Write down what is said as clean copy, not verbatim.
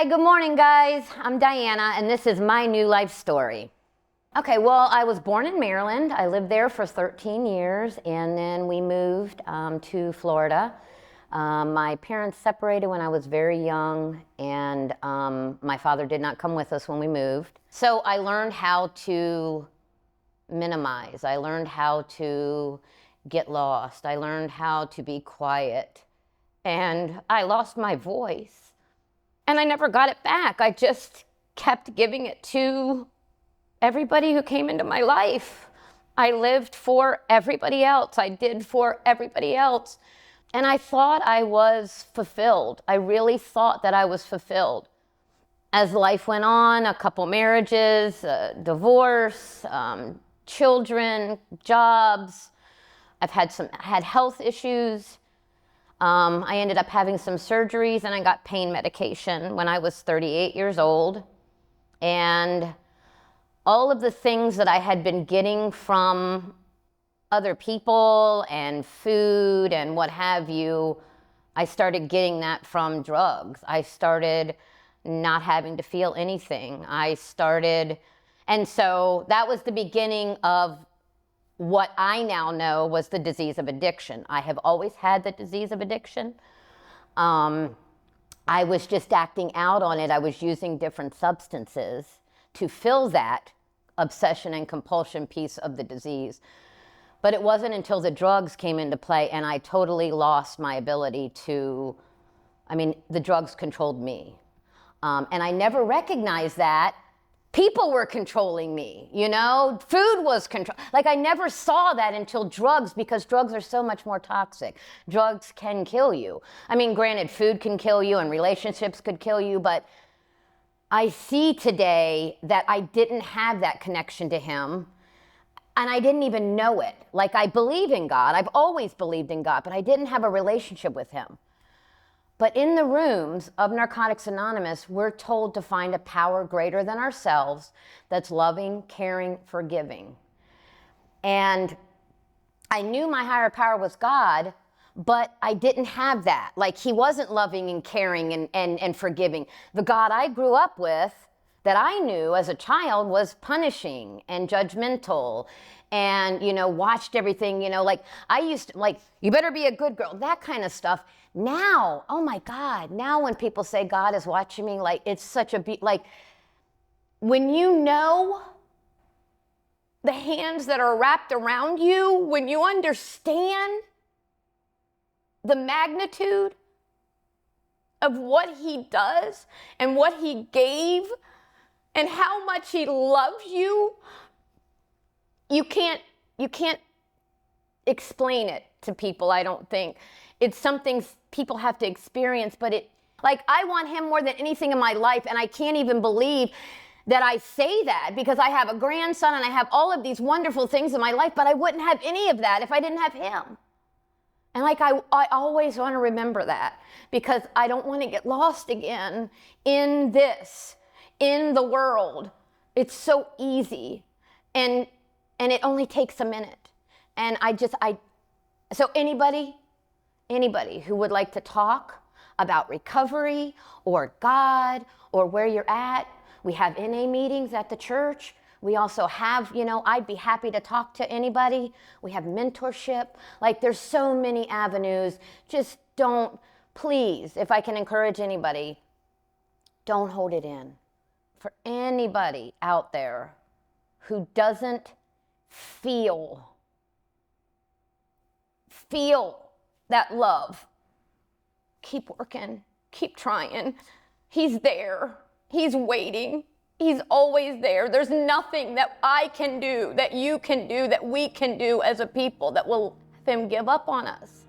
Hi, good morning, guys. I'm Diana, and this is my new life story. Okay, well, I was born in Maryland. I lived there for 13 years, and then we moved to Florida. My parents separated when I was very young, and my father did not come with us when we moved. So I learned how to minimize. I learned how to get lost. I learned how to be quiet. And I lost my voice. And I never got it back. I just kept giving it to everybody who came into my life. I lived for everybody else. I did for everybody else. And I thought I was fulfilled. I really thought that I was fulfilled. As life went on, a couple marriages, divorce, children, jobs. I've had health issues. I ended up having some surgeries, and I got pain medication when I was 38 years old. And all of the things that I had been getting from other people and food and what have you, I started getting that from drugs. I started not having to feel anything. And so that was the beginning of what I now know was the disease of addiction. I have always had the disease of addiction. I was just acting out on it. I was using different substances to fill that obsession and compulsion piece of the disease. But it wasn't until the drugs came into play and I totally lost my ability to, the drugs controlled me. And I never recognized that. People were controlling me, food was like I never saw that until drugs, because drugs are so much more toxic. Drugs can kill you. Granted, food can kill you and relationships could kill you, but I see today that I didn't have that connection to him and I didn't even know it. Like, I believe in God. I've always believed in God, but I didn't have a relationship with him. But in the rooms of Narcotics Anonymous, we're told to find a power greater than ourselves that's loving, caring, forgiving. And I knew my higher power was God, but I didn't have that. Like, he wasn't loving and caring and forgiving. The God I grew up with, that I knew as a child, was punishing and judgmental and, watched everything, like I used to, like, you better be a good girl, that kind of stuff. Now, oh my God, now when people say God is watching me, like, it's such a, like, when you know the hands that are wrapped around you, when you understand the magnitude of what he does and what he gave and how much he loves you, you can't explain it to people, I don't think. It's something people have to experience, but I want him more than anything in my life, and I can't even believe that I say that, because I have a grandson and I have all of these wonderful things in my life, but I wouldn't have any of that if I didn't have him. And I always want to remember that, because I don't want to get lost again in the world. It's so easy, and it only takes a minute. And so anybody who would like to talk about recovery or God or where you're at, we have NA meetings at the church. We also have, I'd be happy to talk to anybody. We have mentorship. Like, there's so many avenues. Just don't, please, if I can encourage anybody, don't hold it in. For anybody out there who doesn't feel that love, keep working, keep trying. He's there. He's waiting. He's always there. There's nothing that I can do, that you can do, that we can do as a people that will have him give up on us.